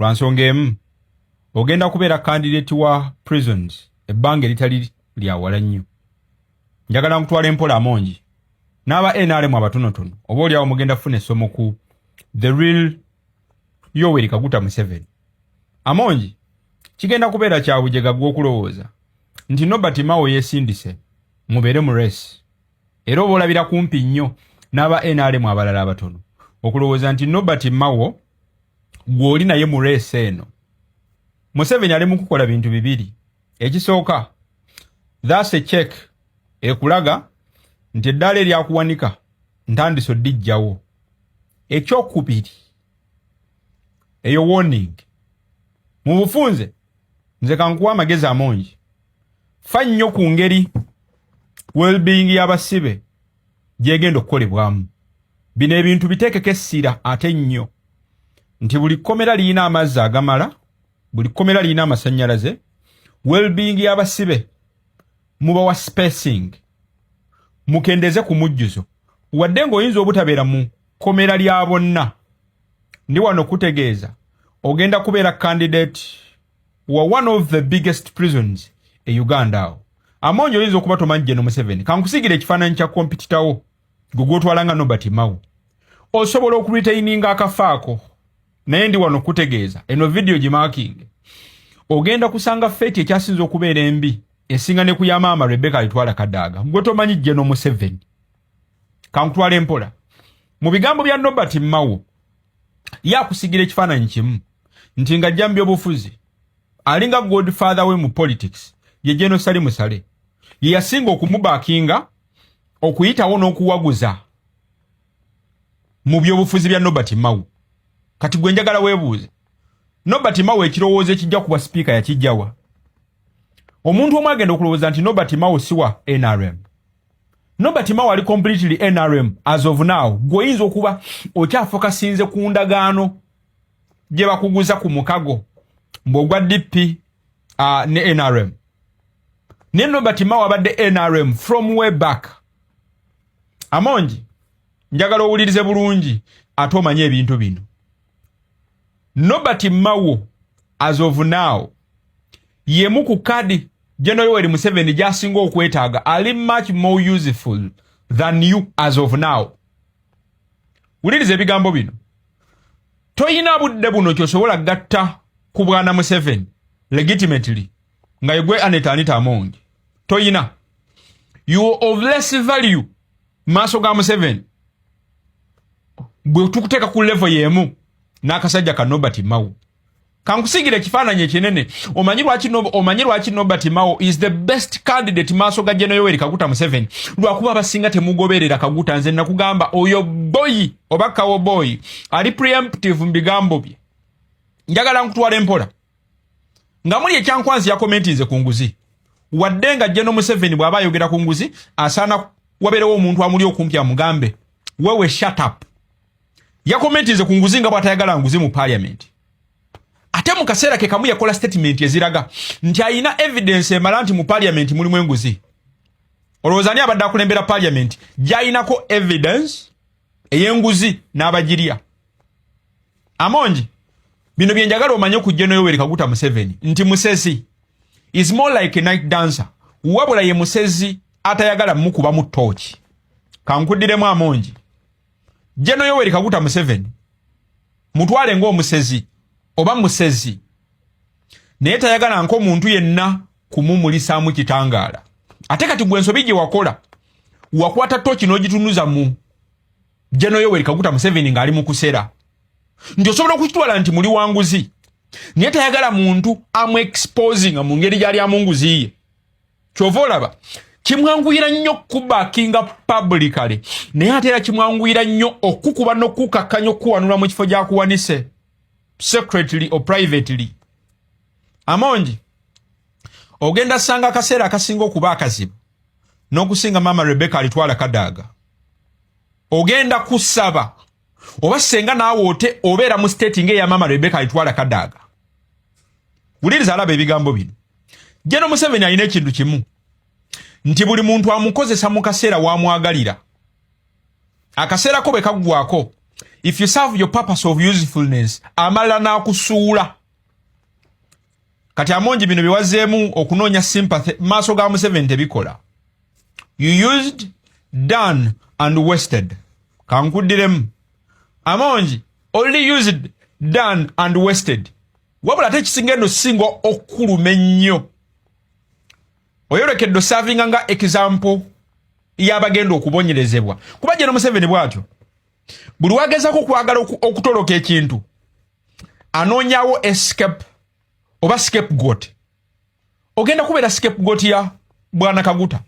lwansonga emu ogenda kubeera candidate wa prisons ebbanga eritali lya wala nnyo. Njagala nkutwala empola Amongi n'aba NRM abatonotono oba oli awo mugenda kufuna essomo ku the real Yoweri Kaguta Museveni. Amongi kigenda kubeera kya bujega gw'okulowooza nti Nobert Mao yeesindise mubeere mu race era oba olabira kumpi nnyo n'aba NRM abalala abatono okulowooza nti Nobert Mao gw'oli naye mu race eno. Museveni ali mu kukola bintu bibiri. Ekisooka, that's a check ekulaga nti eddala eryakuwanika ntandiso dijjawo. Ekyokubiri, eyo warning. Mu bufunze nze kankuwa amagezi Amongi. Fa nnyo ku ngeri well-being y'abasibe gyegenda okukolebwamu. Bino ebintu biteekeko essira ate nnyo nti buli kkomera liyina amazzi agamala, buli kkomera liyina amasannyalaze, well-being y'abasibe mubawa spacing, mukendeze ku mujjuzo wadde ng'oyinza obutabeera mu kkomera lya bonna. Ndi wano kutegeeza ogenda kubeera candidate wa one of the biggest prisons e Uganda awo. Amongi oyinza okuba tomanyi General Museveni. Kankusigira ekifaananyi kya kompititawo gwe gw'otwalanga Nobert Mao. Osobola okuritaininga akafaako naye ndi wano kutegeeza eno video gimarking ogenda kusanga feti ekyasinza okubeera embi esinga ne ku ya maama Rebecca alitwala Kadaga. Gwe tomanyi General Museveni. Kankutwala empola. Mu bigambo bya Nobert Mao yakusigira ekifaananyi kimu nti nga jjambi obufuzi alinga godfather we mu politics ye General Sali Musale ye yasinga okumubakinga okuyitawo n'okuwaguza mu byobufuzi bya Nobert Mao. Kati gwe njagala weebuuze Nobert Mao ekirowoozo ekijja kuba speaker yakijjawa. Omuntu omu agenda okulowooza nti Nobert Mao siwa NRM. Nobert Mao ali completely NRM as of now. Gweoyinza okuba okyafokasinze ku ndagaano gye bakuguza ku mukago mb'ogwa DP ne NRM. Ne Nobert Mao abadde NRM from way back. Amongi njagala owulirize bulungi ate omanye ebintu bino. Nobert Mao as of now yemu ku kadi General Yoweri Museveni jasinga okwetaaga ali much more useful than you as of now. Wulirize ebigambo bino. Toyina budde buno kyosobola gatta ku bwana Museveni legitimately nga yegwe Anita Amongi. Toyina. You are of less value maaso ga Museveni bwe tukuteeka ku level yemu n'akasajja ka Nobert Mao. Kankusigira ekifaananyi ekinene omanyi lwaki Nobert Mao is the best candidate maaso ga General Yoweri Kaguta Museveni lwakuba abasinga temugoberera Kaguta. Nze nakugamba oyo boy oba kawo boy ali preemptive mu bigambo bye. Njagala nkutwala empola nga muli ekyankwanzi ya commentinze ku nguzi wadde nga General Museveni bw'aba ayogera ku nguzi asaana wabeerewo omuntu amuli okumpi amugambe wewe shut up. Ya commentinze ku nguzi nga bw'atayagala nguzi mu parliament. Ate mu kaseera ke kamu yakola statement eziraga nti ayina evidence emala nti mu parliament mulimu enguzi. Olowooza ani abadde akulembera parliament gy'ayinako evidence ey'enguzi n'abagirya. Amongi bino bye njagala omanye ku General Yoweri Kaguta Museveni nti musezi is more like a night dancer. Wabula ye musezi atayagala mukuba mu torch. Kankuddiremu Amongi. General Yoweri Kaguta Museveni mutwale ng'omusezi oba musezi naye tayagala nko muntu yenna kumumulisaamu kitangaala. Ate kati gwe ensobi gye wakola wakwata tochi n'ogitunuza mu General Yoweri Kaguta Museveni ng'ali mu kusera nti osobola okukitwala nti muli wanguzi naye tayagala muntu exposing mu ngeri gy'ali amunguzi ye. Kyova olaba kimwanguyira nnyo kubakinga publicly naye ate era kimwanguyira nnyo okukuba n'okukakanya okuwanula mu kifo gy'akuwanise secretly or privately. Amongi ogenda sanga akaseera akasinga okuba akazibu n'okusinga maama Rebecca alitwala Kadaga. Ogenda kusaba oba senga naawe ote obeera mu state ng'eya maama Rebecca alitwala Kadaga. Wuliriza alaba ebigambo bino. General Museveni alina ekintu kimu nti buli muntu amukozesa mu kaseera wamwagalira. Akaseera ko bwe kaggwako if you serve your purpose of usefulness amalala n'akusuula. Kati Amongi bino biwazeemu okunoonya sympathy maaso ga Museveni tebikola. You used, done and wasted. Kankuddiremu. Amongi only used, done and wasted. Wabula ate ekisinga eno singa okuluma ennyo. Oyolekedde serving nga example y'abagenda okubonyerezebwa. Kuba General Museveni bw'atyo. Buli wagezaako kwagala okutoloka ekintu anoonyawo escape oba scapegoat. Ogenda kubeera scapegoat ya Bwana Kaguta.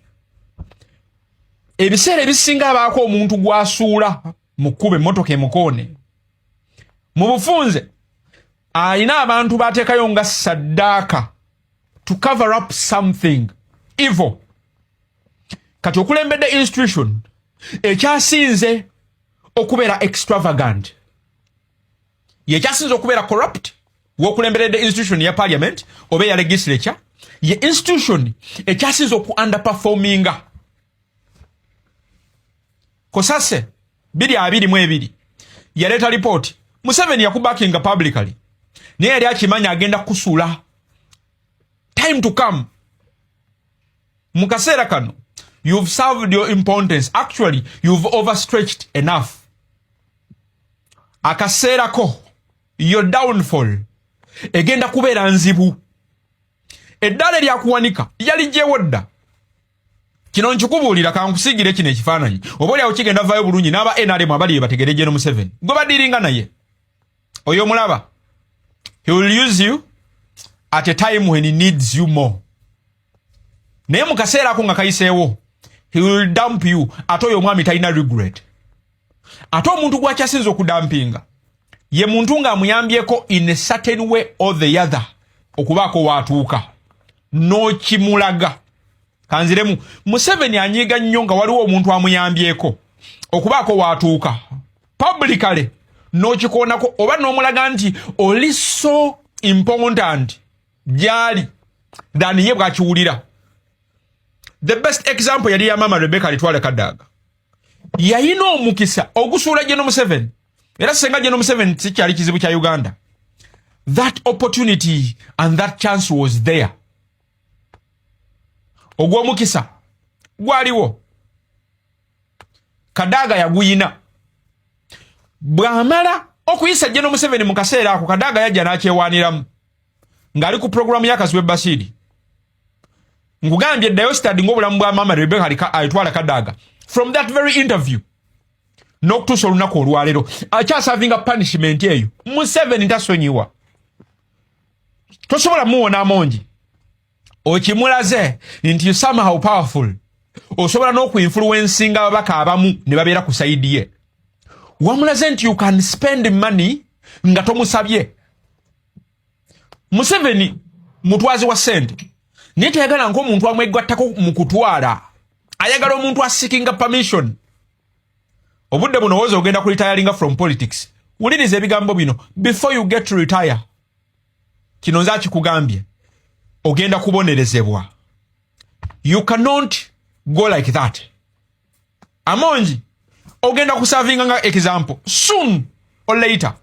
Ebiseera ebisinga abaako omuntu gwasuula mu kkuba emmotoka emukoone. Mu bufunze alina abantu bateekayo nga saddaaka to cover up something evil. Kati okulembedde institution ekyasinze okubeera extravagant ye ekyasinze okubeera corrupt wokulemberedde institution ya parliament oba ya legislature ye institution ekyasinze oku underperforminga. Kosase 2022 yaleta report Museveni yakubakinga publicly naye yali akimanya agenda kusula. Time to come. Mu kaseera kano you've served your importance. Actually you've overstretched enough. Akaseerako your downfall egenda kubeera nzibu. Eddala lyakuwanika yalijjewo dda. Kino nkikubuulira kankusigire kino ekifaananyi oba olyawo kigenda vaayo bulungi n'aba NRM abali bategere General Museveni gwe badiringa naye oyo mulaba. He will use you at a time when he needs you more. Naye mu kaseera ako nga kayiseewo he will dump you ate oyo omwami talina regret. Ate omuntu gw'akyasinza okudampinga ye muntu ng'amuyambyeko in a certain way or the other okubaako waatuuka n'okimulaga. Kanziremu Museveni anyiiga nnyo nga waliwo omuntu amuyambyeko okubaako waatuuka publicly n'okikoonako oba n'omulaga nti oli so important gyali than ye bw'akiwulira. The best example yali ya Mama Rebecca Litwale Kadaga. Yayina omukisa ogusuula General Museveni era senga General Museveni sikyali kizibu kya Uganda. That opportunity and that chance was there. Ogw'omukisa gwaliwo. Kadaga yaguyina. Bw'amala okuyisa General Museveni mu kaseera ako Kadaga yajja n'akyewaaniramu ng'ali ku programu ya Kaswe Basiri. Ngugambye eddayo study ng'obulamu bwa Mama Rebecca Litwale Kadaga. From that very interview n'okutuusa olunaku olwaleero akyasavinga punishment eyo Museveni tasonyiwa. Tosobola muwona Amongi okimulaze nti you somehow powerful. Osobola n'okuinfluencinga ababaka abamu ne babeera ku saidi ye. Wamulaze nti you can spend money nga tomusabye. Museveni mutwazi wa sente naye tayagala ng'omuntu amwegattako mu kutwala. Ayagala omuntu asikinga permission. Obudde buno woza ogenda ku retiringa from politics. Wuliriza ebigambo bino before you get to retire. Kino nza kikugambye ogenda kubonerezebwa. You cannot go like that. Amongi ogenda kusavinga nga example soon or later